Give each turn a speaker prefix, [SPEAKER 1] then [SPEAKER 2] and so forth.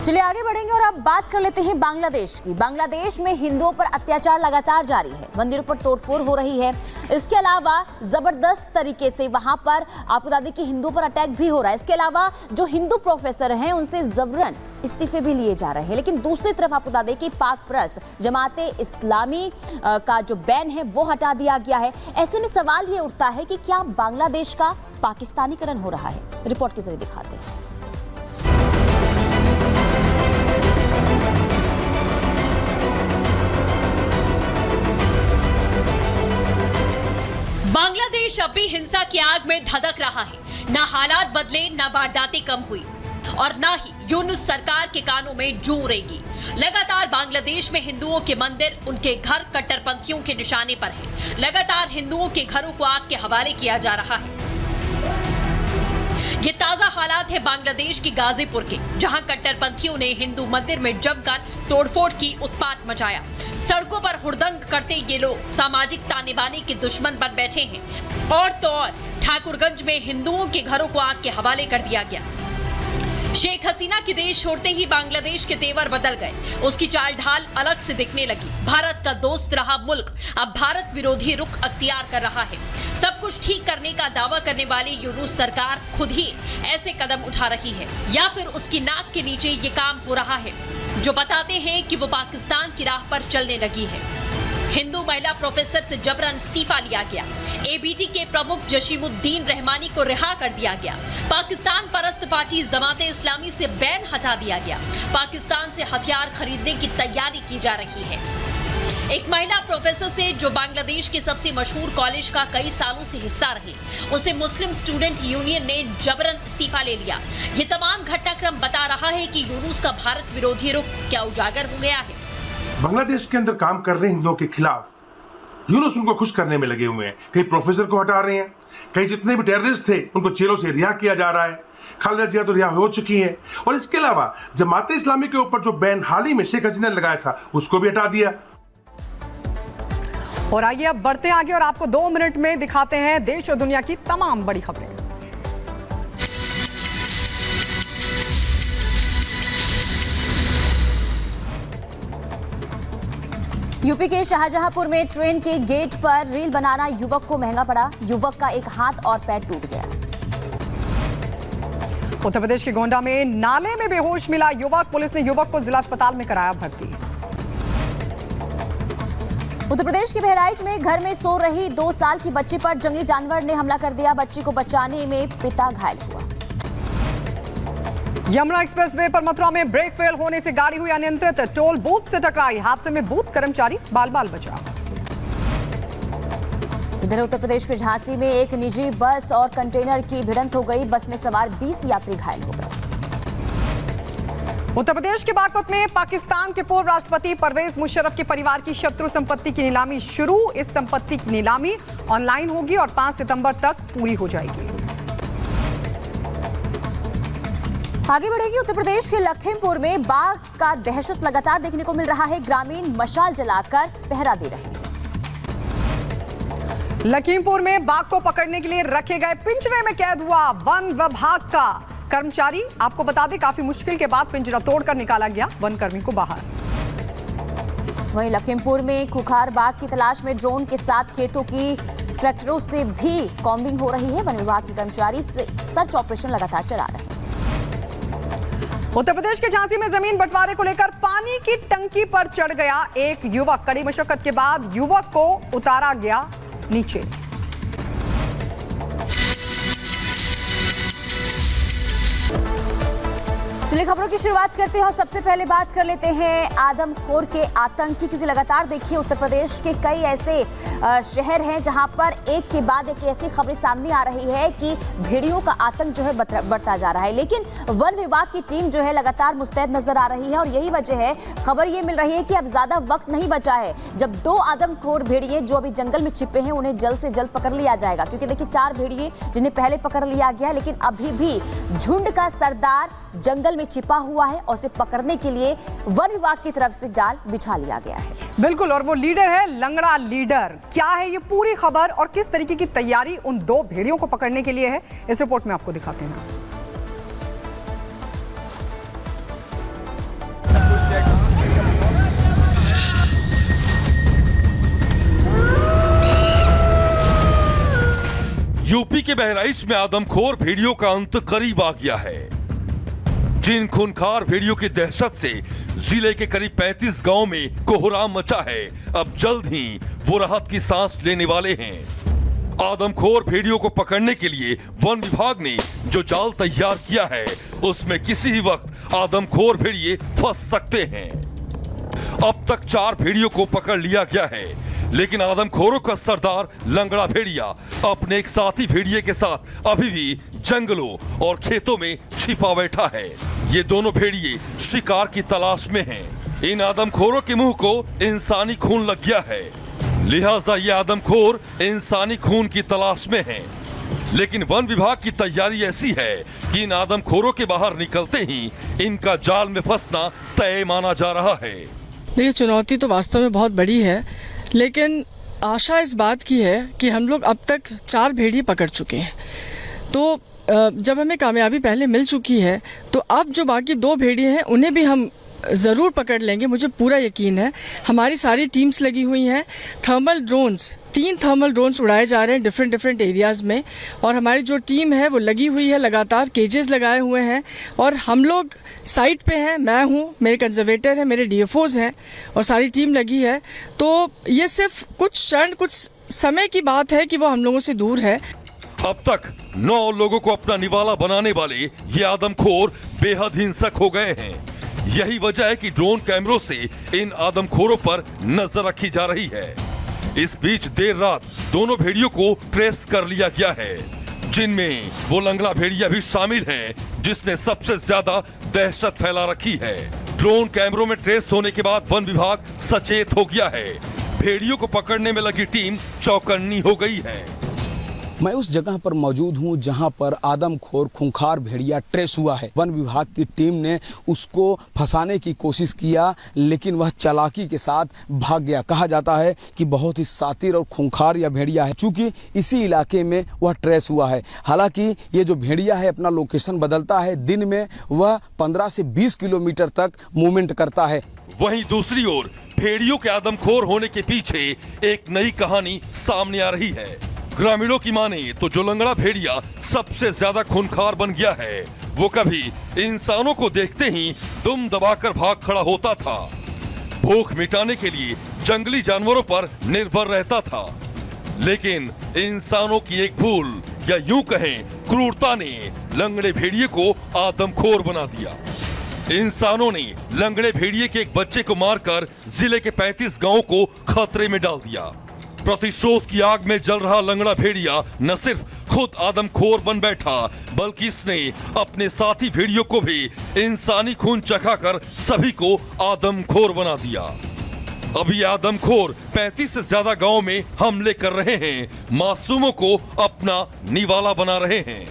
[SPEAKER 1] चलिए आगे बढ़ेंगे और अब बात कर लेते हैं बांग्लादेश की। बांग्लादेश में हिंदुओं पर अत्याचार लगातार जारी है, मंदिरों पर तोड़फोड़ हो रही है। इसके अलावा जबरदस्त तरीके से वहां पर आपको बता दें कि हिंदुओं पर अटैक भी हो रहा है। इसके अलावा जो हिंदू प्रोफेसर हैं उनसे जबरन इस्तीफे भी लिए जा रहे हैं। लेकिन दूसरी तरफ आपको बता दें कि पाक परस्त जमाते इस्लामी का जो बैन है वो हटा दिया गया है। ऐसे में सवाल ये उठता है कि क्या बांग्लादेश का पाकिस्तानीकरण हो रहा है? रिपोर्ट के जरिए दिखाते हैं।
[SPEAKER 2] बांग्लादेश अब भी हिंसा की आग में धधक रहा है। ना हालात बदले, ना वारदातें कम हुई और ना ही यूनुस सरकार के कानों में जू रहेगी। लगातार बांग्लादेश में हिंदुओं के मंदिर, उनके घर कट्टरपंथियों के निशाने पर है। लगातार हिंदुओं के घरों को आग के हवाले किया जा रहा है। ये ताजा हालात है बांग्लादेश की गाजीपुर के, जहां कट्टरपंथियों ने हिंदू मंदिर में जमकर तोड़फोड़ की, उत्पात मचाया। सड़कों पर हुड़दंग करते ये लोग सामाजिक ताने बाने के दुश्मन बन बैठे हैं। और तो और ठाकुरगंज में हिंदुओं के घरों को आग के हवाले कर दिया गया। शेख हसीना की देश छोड़ते ही बांग्लादेश के तेवर बदल गए। उसकी चाल ढाल अलग से दिखने लगी। भारत का दोस्त रहा मुल्क अब भारत विरोधी रुख अख्तियार कर रहा है। सब कुछ ठीक करने का दावा करने वाली यूनुस सरकार खुद ही ऐसे कदम उठा रही है, या फिर उसकी नाक के नीचे ये काम हो रहा है जो बताते हैं कि वो पाकिस्तान की राह पर चलने लगी है। हिंदू महिला प्रोफेसर से जबरन इस्तीफा लिया गया। एबीटी के प्रमुख जसीमुद्दीन रहमानी को रिहा कर दिया गया। पाकिस्तान परस्त पार्टी जमाते इस्लामी से बैन हटा दिया गया। पाकिस्तान से हथियार खरीदने की तैयारी की जा रही है। एक महिला प्रोफेसर से जो बांग्लादेश के सबसे मशहूर कॉलेज का कई सालों से हिस्सा रही, उसे मुस्लिम स्टूडेंट यूनियन ने जबरन इस्तीफा ले लिया। ये तमाम घटनाक्रम बता रहा है कि यूनुस का भारत विरोधी रुख क्या उजागर हो गया है।
[SPEAKER 3] बांग्लादेश के अंदर काम कर रहे हिंदुओं के खिलाफ यूनुस उनको खुश करने में लगे हुए हैं। कई प्रोफेसर को हटा रहे हैं, कई जितने भी टेररिस्ट थे उनको जेलों से रिहा किया जा रहा है। खालिदा जिया तो रिहा हो चुकी हैं। और इसके अलावा जमाते इस्लामी के ऊपर जो बैन हाल ही में शेख हसीना ने लगाया था उसको भी हटा दिया।
[SPEAKER 4] और आइए अब बढ़ते हैं आगे और आपको 2 मिनट में दिखाते हैं देश और दुनिया की तमाम बड़ी खबरें।
[SPEAKER 1] यूपी के शाहजहांपुर में ट्रेन के गेट पर रील बनाना युवक को महंगा पड़ा। युवक का एक हाथ और पैर टूट गया।
[SPEAKER 4] उत्तर प्रदेश के गोंडा में नाले में बेहोश मिला युवक, पुलिस ने युवक को जिला अस्पताल में कराया भर्ती।
[SPEAKER 1] उत्तर प्रदेश के बहराइच में घर में सो रही 2 साल की बच्ची पर जंगली जानवर ने हमला कर दिया। बच्ची को बचाने में पिता घायल हुआ।
[SPEAKER 4] यमुना एक्सप्रेसवे पर मथुरा में ब्रेक फेल होने से गाड़ी हुई अनियंत्रित, टोल बूथ से टकराई। हादसे में बूथ कर्मचारी बाल बाल बचा।
[SPEAKER 1] इधर उत्तर प्रदेश के झांसी में एक निजी बस और कंटेनर की भिड़ंत हो गई। बस में सवार 20 यात्री घायल हो गए।
[SPEAKER 4] उत्तर प्रदेश के बागपत में पाकिस्तान के पूर्व राष्ट्रपति परवेज मुशर्रफ के परिवार की शत्रु संपत्ति की नीलामी शुरू। इस संपत्ति की नीलामी ऑनलाइन होगी और 5 सितंबर तक पूरी हो जाएगी।
[SPEAKER 1] आगे बढ़ेगी। उत्तर प्रदेश के लखीमपुर में बाघ का दहशत लगातार देखने को मिल रहा है। ग्रामीण मशाल जलाकर पहरा दे रहे हैं।
[SPEAKER 4] लखीमपुर में बाघ को पकड़ने के लिए रखे गए पिंजरे में कैद हुआ वन विभाग का कर्मचारी। आपको बता दें काफी मुश्किल के बाद पिंजरा तोड़कर निकाला गया वन कर्मी को बाहर।
[SPEAKER 1] वहीं लखीमपुर में खुखार बाघ की तलाश में ड्रोन के साथ खेतों की ट्रैक्टरों से भी कॉम्बिंग हो रही है। वन विभाग के कर्मचारी सर्च ऑपरेशन लगातार चला रहे हैं।
[SPEAKER 4] उत्तर प्रदेश के झांसी में जमीन बंटवारे को लेकर पानी की टंकी पर चढ़ गया एक युवक। कड़ी मशक्कत के बाद युवक को उतारा गया नीचे।
[SPEAKER 1] चलिए खबरों की शुरुआत करते हैं और सबसे पहले बात कर लेते हैं आदमखोर के आतंक की, क्योंकि लगातार देखिए उत्तर प्रदेश के कई ऐसे शहर हैं जहां पर एक के बाद एक ऐसी खबरें सामने आ रही है कि भेड़ियों का आतंक जो है बढ़ता जा रहा है। लेकिन वन विभाग की टीम जो है लगातार मुस्तैद नजर आ रही है और यही वजह है, खबर ये मिल रही है कि अब ज्यादा वक्त नहीं बचा है जब 2 आदमखोर भेड़िए जो अभी जंगल में छिपे हैं उन्हें जल्द से जल्द पकड़ लिया जाएगा। क्योंकि देखिए 4 भेड़िए जिन्हें पहले पकड़ लिया गया, लेकिन अभी भी झुंड का सरदार जंगल में छिपा हुआ है और उसे पकड़ने के लिए वन विभाग की तरफ से जाल बिछा लिया गया है।
[SPEAKER 4] बिल्कुल, और वो लीडर है लंगड़ा लीडर। क्या है ये पूरी खबर और किस तरीके की तैयारी उन 2 भेड़ियों को पकड़ने के लिए है, इस रिपोर्ट में आपको दिखाते हैं।
[SPEAKER 5] यूपी के बहराइच में आदमखोर भेड़ियों का अंत करीब आ गया है। जिन खूंखार भेड़ियों की दहशत से जिले के करीब 35 गांव में कोहराम मचा है, अब जल्द ही वो राहत की सांस लेने वाले हैं। आदमखोर भेड़ियों को पकड़ने के लिए वन विभाग ने जो जाल तैयार किया है, उसमें किसी ही वक्त आदमखोर भेड़िए फंस सकते हैं। अब तक 4 भेड़ियों को पकड़ लिया गया है, लेकिन आदमखोरों का सरदार लंगड़ा भेड़िया अपने एक साथी भेड़िए के साथ अभी भी जंगलों और खेतों में छिपा बैठा है। ये दोनों भेड़िए शिकार की तलाश में हैं। इन आदमखोरों के मुंह को इंसानी खून लग गया है, लिहाजा ये आदमखोर इंसानी खून की तलाश में हैं। लेकिन वन विभाग की तैयारी ऐसी है कि इन आदमखोरों के बाहर निकलते ही इनका जाल में फंसना तय माना जा रहा है।
[SPEAKER 6] देखिए, चुनौती तो वास्तव में बहुत बड़ी है, लेकिन आशा इस बात की है कि हम लोग अब तक 4 भेड़िए पकड़ चुके हैं। तो जब हमें कामयाबी पहले मिल चुकी है, तो अब जो बाकी 2 भेड़िए हैं उन्हें भी हम ज़रूर पकड़ लेंगे, मुझे पूरा यकीन है। हमारी सारी टीम्स लगी हुई हैं। थर्मल ड्रोन्स, 3 थर्मल ड्रोन्स उड़ाए जा रहे हैं डिफरेंट एरियाज़ में, और हमारी जो टीम है वो लगी हुई है, लगातार केजेस लगाए हुए हैं और हम लोग साइट पे हैं। मैं हूँ, मेरे कंजर्वेटर हैं, मेरे डीएफओज हैं और सारी टीम लगी है। तो ये सिर्फ कुछ समय की बात है कि वो हम लोगों से दूर है।
[SPEAKER 5] अब तक 9 लोगों को अपना निवाला बनाने वाले ये आदमखोर बेहद हिंसक हो गए हैं। यही वजह है कि ड्रोन कैमरों से इन आदमखोरों पर नजर रखी जा रही है। इस बीच देर रात दोनों भेड़ियों को ट्रेस कर लिया गया है, जिनमें वो लंगड़ा भेड़िया भी शामिल है जिसने सबसे ज्यादा दहशत फैला रखी है। ड्रोन कैमरों में ट्रेस होने के बाद वन विभाग सचेत हो गया है। भेड़ियों को पकड़ने में लगी टीम चौकन्नी हो गई है।
[SPEAKER 7] मैं उस जगह पर मौजूद हूं जहां पर आदमखोर खूंखार भेड़िया ट्रेस हुआ है। वन विभाग की टीम ने उसको फंसाने की कोशिश किया, लेकिन वह चालाकी के साथ भाग गया। कहा जाता है कि बहुत ही शातिर और खूंखार यह भेड़िया है, चूंकि इसी इलाके में वह ट्रेस हुआ है। हालांकि ये जो भेड़िया है अपना लोकेशन बदलता है, दिन में वह 15 से 20 किलोमीटर तक मूवमेंट करता है।
[SPEAKER 5] वहीं दूसरी ओर भेड़ियों के आदमखोर होने के पीछे एक नई कहानी सामने आ रही है। ग्रामीणों की माने तो जो लंगड़ा भेड़िया सबसे ज्यादा खूंखार बन गया है, वो कभी इंसानों को देखते ही दुम दबाकर भाग खड़ा होता था। भूख मिटाने के लिए जंगली जानवरों पर निर्भर रहता था, लेकिन इंसानों की एक भूल या यूं कहें क्रूरता ने लंगड़े भेड़िए को आदमखोर बना दिया। इंसानों ने लंगड़े भेड़िए के एक बच्चे को मारकर जिले के 35 गांवों को खतरे में डाल दिया। प्रतिशोध की आग में जल रहा लंगड़ा भेड़िया न सिर्फ खुद आदमखोर बन बैठा, बल्कि इसने अपने साथी भेड़ियों को भी इंसानी खून चखाकर सभी को आदमखोर बना दिया। अभी आदमखोर 35 से ज्यादा गांवों में हमले कर रहे हैं, मासूमों को अपना निवाला बना रहे हैं।